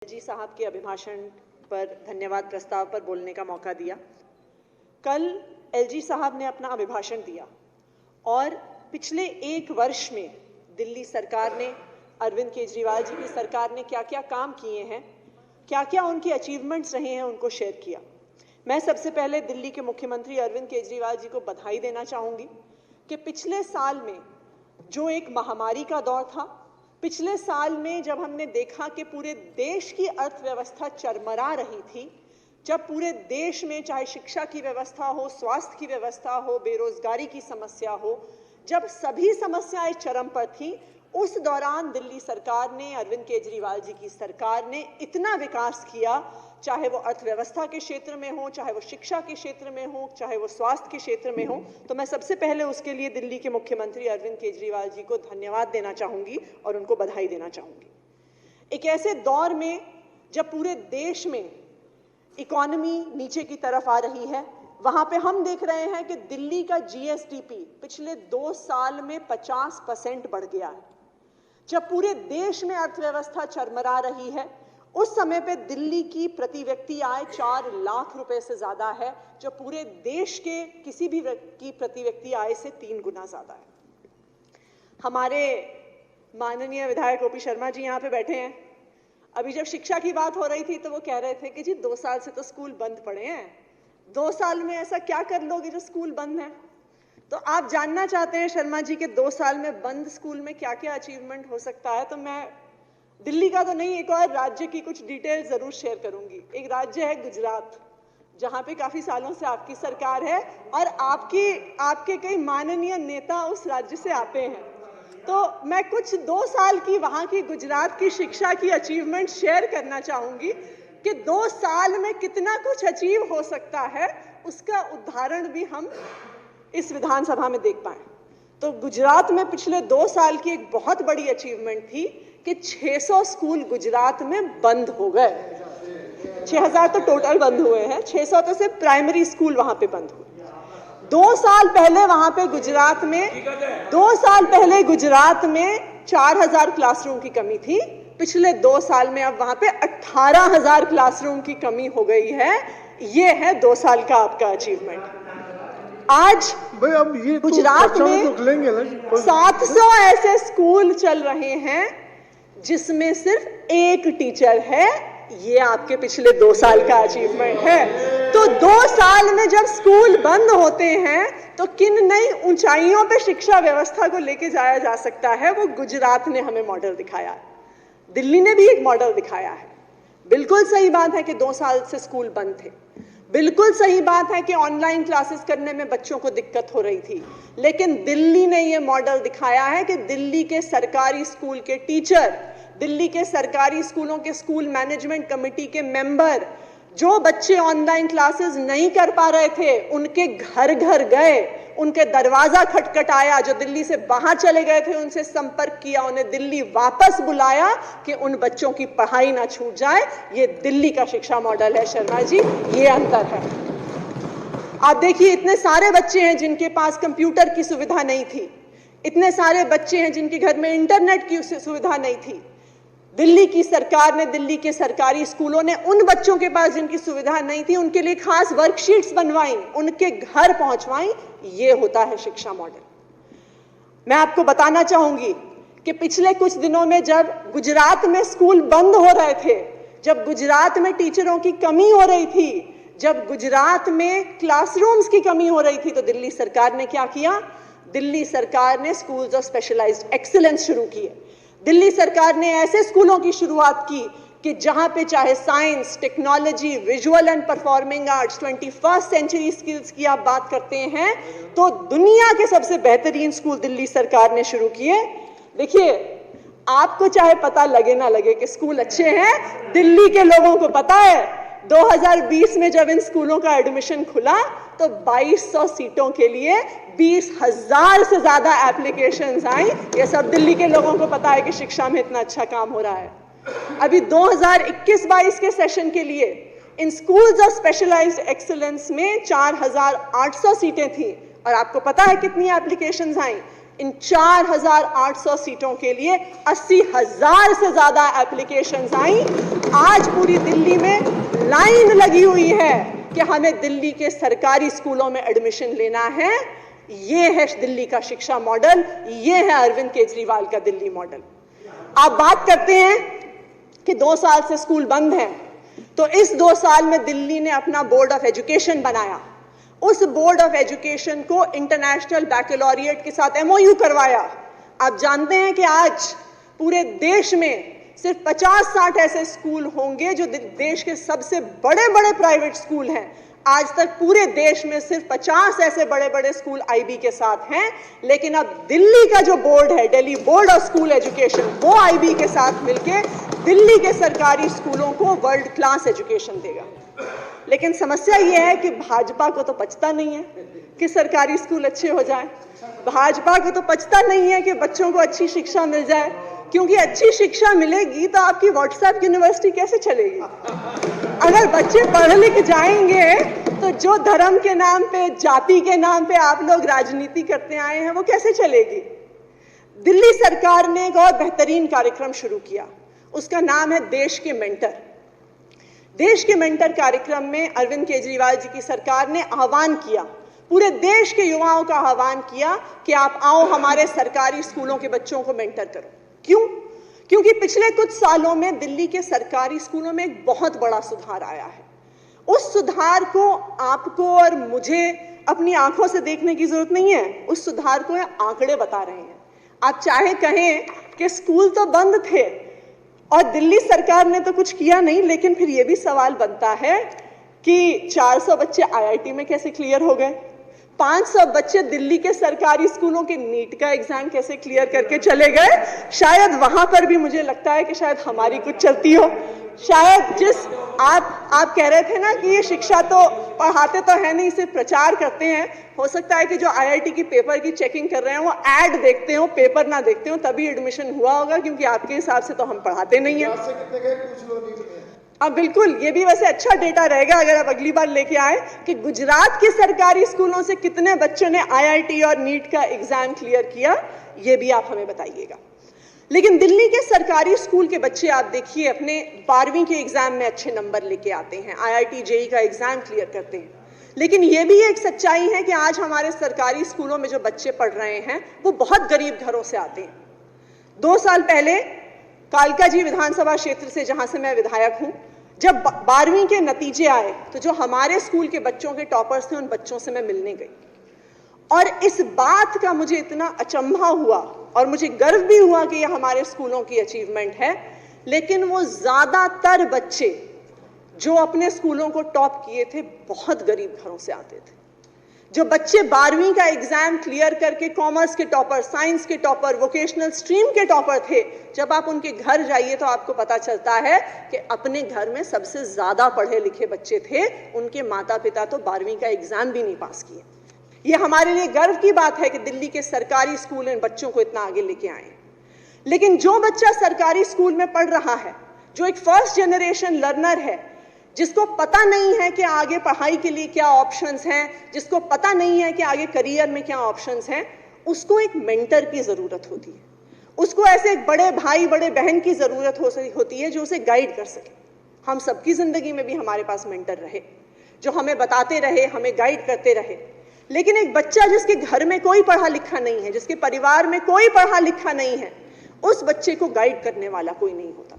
जी साहब के अभिभाषण पर धन्यवाद प्रस्ताव पर बोलने का मौका दिया। कल एलजी साहब ने अपना अभिभाषण दिया और पिछले एक वर्ष में दिल्ली सरकार ने, अरविंद केजरीवाल जी की सरकार ने क्या क्या काम किए हैं, क्या क्या उनके अचीवमेंट्स रहे हैं, उनको शेयर किया। मैं सबसे पहले दिल्ली के मुख्यमंत्री अरविंद केजरीवाल जी को बधाई देना चाहूँगी कि पिछले साल में जो एक महामारी का दौर था, पिछले साल में जब हमने देखा कि पूरे देश की अर्थव्यवस्था चरमरा रही थी, जब पूरे देश में चाहे शिक्षा की व्यवस्था हो, स्वास्थ्य की व्यवस्था हो, बेरोजगारी की समस्या हो, जब सभी समस्याएं चरम पर थी, उस दौरान दिल्ली सरकार ने, अरविंद केजरीवाल जी की सरकार ने इतना विकास किया, चाहे वो अर्थव्यवस्था के क्षेत्र में हो, चाहे वो शिक्षा के क्षेत्र में हो, चाहे वो स्वास्थ्य के क्षेत्र में हो। तो मैं सबसे पहले उसके लिए दिल्ली के मुख्यमंत्री अरविंद केजरीवाल जी को धन्यवाद देना चाहूँगी और उनको बधाई देना चाहूँगी। एक ऐसे दौर में जब पूरे देश में इकोनॉमी नीचे की तरफ आ रही है, वहाँ पे हम देख रहे हैं कि दिल्ली का जीएसडीपी पिछले 2 साल में 50% बढ़ गया है। जब पूरे देश में अर्थव्यवस्था चरमरा रही है, उस समय पे दिल्ली की प्रति व्यक्ति आय 4 लाख रुपए से ज्यादा है, जो पूरे देश के किसी भी की प्रति व्यक्ति आय से 3 गुना ज्यादा है। हमारे माननीय विधायक ओपी शर्मा जी यहाँ पे बैठे हैं। अभी जब शिक्षा की बात हो रही थी तो वो कह रहे थे कि जी 2 साल से तो स्कूल बंद पड़े हैं, 2 साल में ऐसा क्या कर लोगे जो स्कूल बंद है। तो आप जानना चाहते हैं शर्मा जी के 2 साल में बंद स्कूल में क्या क्या अचीवमेंट हो सकता है, तो मैं दिल्ली का तो नहीं, एक और राज्य की कुछ डिटेल जरूर शेयर करूंगी। एक राज्य है गुजरात, जहां पे काफी सालों से आपकी सरकार है और आपके कई माननीय नेता उस राज्य से आते हैं। तो मैं कुछ 2 साल की वहां की गुजरात की शिक्षा की अचीवमेंट शेयर करना चाहूंगी कि 2 साल में कितना कुछ अचीव हो सकता है, उसका उदाहरण भी हम इस विधानसभा में देख पाए। तो गुजरात में पिछले 2 साल की एक बहुत बड़ी अचीवमेंट थी कि 600 स्कूल गुजरात में बंद हो गए। 6000 तो टोटल बंद हुए हैं, 600 तो सिर्फ प्राइमरी स्कूल वहां पे बंद हुए। 2 साल पहले वहां पे गुजरात में 2 साल पहले गुजरात में 4000 क्लासरूम की कमी थी। पिछले 2 साल में अब वहां पे 18000 क्लासरूम की कमी हो गई है। ये है 2 साल का आपका अचीवमेंट। आज अब ये गुजरात में 700 ऐसे स्कूल चल रहे हैं जिसमें सिर्फ 1 टीचर है। ये आपके पिछले 2 साल का अचीवमेंट है। तो 2 साल में जब स्कूल बंद होते हैं तो किन नई ऊंचाइयों पे शिक्षा व्यवस्था को लेके जाया जा सकता है, वो गुजरात ने हमें मॉडल दिखाया है। दिल्ली ने भी एक मॉडल दिखाया है। बिल्कुल सही बात है कि 2 साल से स्कूल बंद थे, बिल्कुल सही बात है कि ऑनलाइन क्लासेस करने में बच्चों को दिक्कत हो रही थी, लेकिन दिल्ली ने यह मॉडल दिखाया है कि दिल्ली के सरकारी स्कूल के टीचर, दिल्ली के सरकारी स्कूलों के स्कूल मैनेजमेंट कमेटी के मेंबर, जो बच्चे ऑनलाइन क्लासेस नहीं कर पा रहे थे, उनके घर घर गए, उनके दरवाजा खटखटाया, जो दिल्ली से बाहर चले गए थे उनसे संपर्क किया, उन्हें दिल्ली वापस बुलाया कि उन बच्चों की पढ़ाई ना छूट जाए। ये दिल्ली का शिक्षा मॉडल है शर्मा जी, ये अंतर है। आप देखिए, इतने सारे बच्चे हैं जिनके पास कंप्यूटर की सुविधा नहीं थी, इतने सारे बच्चे हैं जिनके घर में इंटरनेट की सुविधा नहीं थी। दिल्ली की सरकार ने, दिल्ली के सरकारी स्कूलों ने उन बच्चों के पास जिनकी सुविधा नहीं थी, उनके लिए खास वर्कशीट्स बनवाई, उनके घर पहुंचवाई। ये होता है शिक्षा मॉडल। मैं आपको बताना चाहूंगी कि पिछले कुछ दिनों में जब गुजरात में स्कूल बंद हो रहे थे, जब गुजरात में टीचरों की कमी हो रही थी, जब गुजरात में क्लासरूम्स की कमी हो रही थी, तो दिल्ली सरकार ने क्या किया? दिल्ली सरकार ने स्कूल्स ऑफ स्पेशलाइज्ड एक्सीलेंस शुरू किए। दिल्ली सरकार ने ऐसे स्कूलों की शुरुआत की कि जहां पे चाहे science, technology, visual and performing arts, 21st century skills की आप बात करते हैं तो दुनिया के सबसे बेहतरीन स्कूल दिल्ली सरकार ने शुरू किए। देखिए, आपको चाहे पता लगे ना लगे कि स्कूल अच्छे हैं, दिल्ली के लोगों को पता है। 2020 में जब इन स्कूलों का एडमिशन खुला तो 2200 सीटों के लिए 20,000 से ज्यादा एप्लीकेशंस आई। ये सब दिल्ली के लोगों को पता है कि शिक्षा में इतना अच्छा काम हो रहा है। अभी 2021-22 के सेशन के लिए इन स्कूल्स ऑफ स्पेशलाइज्ड एक्सीलेंस में 4800 सीटें थी और आपको पता है कितनी एप्लीकेशंस आई? इन 4,800 सीटों के लिए 80,000 से ज्यादा एप्लीकेशंस आई। आज पूरी दिल्ली में लाइन लगी हुई है कि हमें दिल्ली के सरकारी स्कूलों में एडमिशन लेना है। ये है दिल्ली का शिक्षा मॉडल, ये है अरविंद केजरीवाल का दिल्ली मॉडल। आप बात करते हैं कि 2 साल से स्कूल बंद हैं, तो इस 2 साल में दिल्ली ने अपना बोर्ड ऑफ एजुकेशन बनाया। उस बोर्ड ऑफ एजुकेशन को इंटरनेशनल बैकलॉरिएट के साथ MOU करवाया। आप जानते हैं कि आज पूरे देश में सिर्फ 50-60 ऐसे स्कूल होंगे जो देश के सबसे बड़े बड़े प्राइवेट स्कूल हैं। आज तक पूरे देश में सिर्फ 50 ऐसे बड़े बड़े स्कूल IB के साथ हैं, लेकिन अब दिल्ली का जो बोर्ड है, Delhi board of school education, वो IB के साथ मिलके दिल्ली के सरकारी स्कूलों को वर्ल्ड क्लास एजुकेशन देगा। लेकिन समस्या यह है कि भाजपा को तो पचता नहीं है कि सरकारी स्कूल अच्छे हो जाएं। भाजपा को तो पचता नहीं है कि बच्चों को अच्छी शिक्षा मिल जाए, क्योंकि अच्छी शिक्षा मिलेगी तो आपकी व्हाट्सएप यूनिवर्सिटी कैसे चलेगी? अगर बच्चे पढ़ लिख जाएंगे तो जो धर्म के नाम पे, जाति के नाम पे आप लोग राजनीति करते आए हैं, वो कैसे चलेगी? दिल्ली सरकार ने एक और बेहतरीन कार्यक्रम शुरू किया, उसका नाम है देश के मेंटर। देश के मेंटर कार्यक्रम में अरविंद केजरीवाल जी की सरकार ने आह्वान किया, पूरे देश के युवाओं का आह्वान किया कि आप आओ हमारे सरकारी स्कूलों के बच्चों को मेंटर करो। क्यों? क्योंकि पिछले कुछ सालों में दिल्ली के सरकारी स्कूलों में एक बहुत बड़ा सुधार आया है। उस सुधार को आपको और मुझे अपनी आंखों से देखने की जरूरत नहीं है, उस सुधार को आंकड़े बता रहे हैं। आप चाहे कहें कि स्कूल तो बंद थे और दिल्ली सरकार ने तो कुछ किया नहीं, लेकिन फिर यह भी सवाल बनता है कि 400 बच्चे IIT में कैसे क्लियर हो गए? 500 बच्चे दिल्ली के सरकारी स्कूलों के नीट का एग्जाम कैसे क्लियर करके चले गए? शायद वहां पर भी मुझे लगता है कि शायद हमारी कुछ चलती हो। शायद जिस आप कह रहे थे ना कि ये शिक्षा तो पढ़ाते तो है नहीं, सिर्फ प्रचार करते हैं, हो सकता है कि जो IIT की पेपर की चेकिंग कर रहे हैं वो ऐड देखते हो, पेपर ना देखते हो, तभी एडमिशन हुआ होगा, क्योंकि आपके हिसाब से तो हम पढ़ाते नहीं है। अब बिल्कुल ये भी वैसे अच्छा डेटा रहेगा अगर आप अगली बार लेके आए कि गुजरात के सरकारी स्कूलों से कितने बच्चों ने IIT और नीट का एग्जाम क्लियर किया, ये भी आप हमें बताइएगा। लेकिन दिल्ली के सरकारी स्कूल के बच्चे आप देखिए अपने 12वीं के एग्जाम में अच्छे नंबर लेके आते हैं, IIT JEE का एग्जाम क्लियर करते हैं। लेकिन ये भी एक सच्चाई है कि आज हमारे सरकारी स्कूलों में जो बच्चे पढ़ रहे हैं वो बहुत गरीब घरों से आते हैं। 2 साल पहले कालका जी विधानसभा क्षेत्र से, जहां से मैं विधायक हूं, जब 12वीं के नतीजे आए तो जो हमारे स्कूल के बच्चों के टॉपर्स थे उन बच्चों से मैं मिलने गई और इस बात का मुझे इतना अचंभा हुआ और मुझे गर्व भी हुआ कि यह हमारे स्कूलों की अचीवमेंट है। लेकिन वो ज्यादातर बच्चे जो अपने स्कूलों को टॉप किए थे बहुत गरीब घरों से आते थे। जो बच्चे 12वीं का एग्जाम क्लियर करके कॉमर्स के टॉपर, साइंस के टॉपर, वोकेशनल स्ट्रीम के टॉपर थे, जब आप उनके घर जाइए तो आपको पता चलता है कि अपने घर में सबसे ज्यादा पढ़े लिखे बच्चे थे, उनके माता पिता तो 12वीं का एग्जाम भी नहीं पास किए। ये हमारे लिए गर्व की बात है कि दिल्ली के सरकारी स्कूल इन बच्चों को इतना आगे लेके आए। लेकिन जो बच्चा सरकारी स्कूल में पढ़ रहा है, जो एक फर्स्ट जनरेशन लर्नर है, जिसको पता नहीं है कि आगे पढ़ाई के लिए क्या ऑप्शंस हैं, जिसको पता नहीं है कि आगे करियर में क्या ऑप्शंस हैं, उसको एक मेंटर की जरूरत होती है। उसको ऐसे एक बड़े भाई बड़े बहन की जरूरत होती है जो उसे गाइड कर सके। हम सबकी जिंदगी में भी हमारे पास मेंटर रहे, जो हमें बताते रहे, हमें गाइड करते रहे। लेकिन एक बच्चा जिसके घर में कोई पढ़ा लिखा नहीं है, जिसके परिवार में कोई पढ़ा लिखा नहीं है, उस बच्चे को गाइड करने वाला कोई नहीं होता।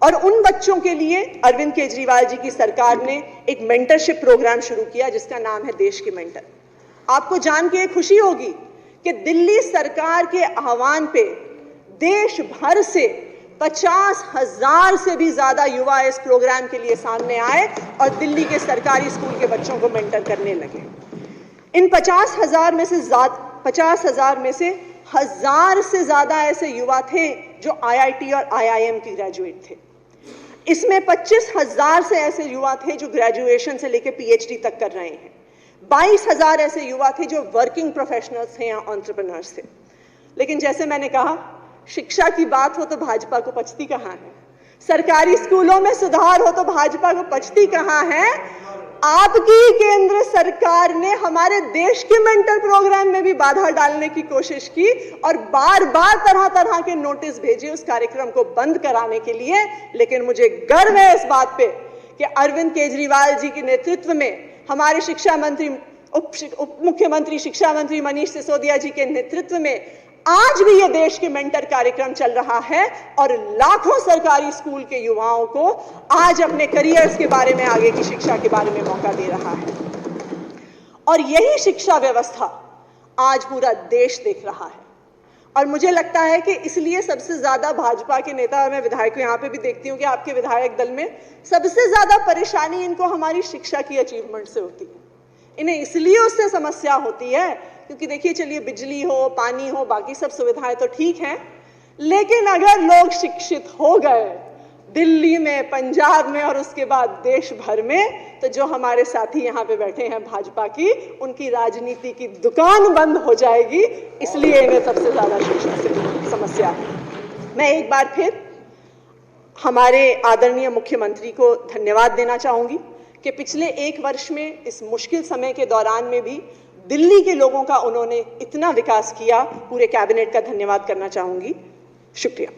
और उन बच्चों के लिए अरविंद केजरीवाल जी की सरकार ने एक मेंटरशिप प्रोग्राम शुरू किया जिसका नाम है देश के मेंटर। आपको जान के खुशी होगी कि दिल्ली सरकार के आह्वान पे देश भर से 50,000 से भी ज्यादा युवा इस प्रोग्राम के लिए सामने आए और दिल्ली के सरकारी स्कूल के बच्चों को मेंटर करने लगे। इन 50,000 में से 1,000 से ज्यादा ऐसे युवा थे जो IIT और IIM के ग्रेजुएट थे। इसमें 25,000 से ऐसे युवा थे जो ग्रेजुएशन से लेकर PhD तक कर रहे हैं। 22,000 ऐसे युवा थे जो वर्किंग प्रोफेशनल्स थे या एंटरप्रेन्योर्स थे। लेकिन जैसे मैंने कहा, शिक्षा की बात हो तो भाजपा को पचती कहाँ है? सरकारी स्कूलों में सुधार हो तो भाजपा को पचती कहाँ है? आपकी केंद्र सरकार ने हमारे देश के मेंटर प्रोग्राम में भी बाधा डालने की कोशिश की और बार बार तरह तरह के नोटिस भेजे उस कार्यक्रम को बंद कराने के लिए। लेकिन मुझे गर्व है इस बात पे कि अरविंद केजरीवाल जी के नेतृत्व में हमारे शिक्षा मंत्री, उप मुख्यमंत्री शिक्षा मंत्री मनीष सिसोदिया जी के नेतृत्व में आज भी ये देश के मेंटर कार्यक्रम चल रहा है और लाखों सरकारी स्कूल के युवाओं को आज अपने करियर्स के बारे में, आगे की शिक्षा के बारे में मौका दे रहा है। और यही शिक्षा व्यवस्था आज पूरा देश देख रहा है। और मुझे लगता है कि इसलिए सबसे ज्यादा भाजपा के नेता, और मैं विधायक यहां पे भी देखती हूं कि आपके विधायक दल में सबसे ज्यादा परेशानी इनको हमारी शिक्षा की अचीवमेंट से होती है। इन्हें इसलिए उससे समस्या होती है क्योंकि देखिए, चलिए बिजली हो, पानी हो, बाकी सब सुविधाएं तो ठीक हैं, लेकिन अगर लोग शिक्षित हो गए दिल्ली में, पंजाब में और उसके बाद देश भर में, तो जो हमारे साथी यहाँ पे बैठे हैं भाजपा की, उनकी राजनीति की दुकान बंद हो जाएगी। इसलिए इन्हें सबसे ज्यादा शिक्षा से समस्या है। मैं एक बार फिर हमारे आदरणीय मुख्यमंत्री को धन्यवाद देना चाहूंगी कि पिछले 1 वर्ष में इस मुश्किल समय के दौरान में भी दिल्ली के लोगों का उन्होंने इतना विकास किया। पूरे कैबिनेट का धन्यवाद करना चाहूंगी। शुक्रिया।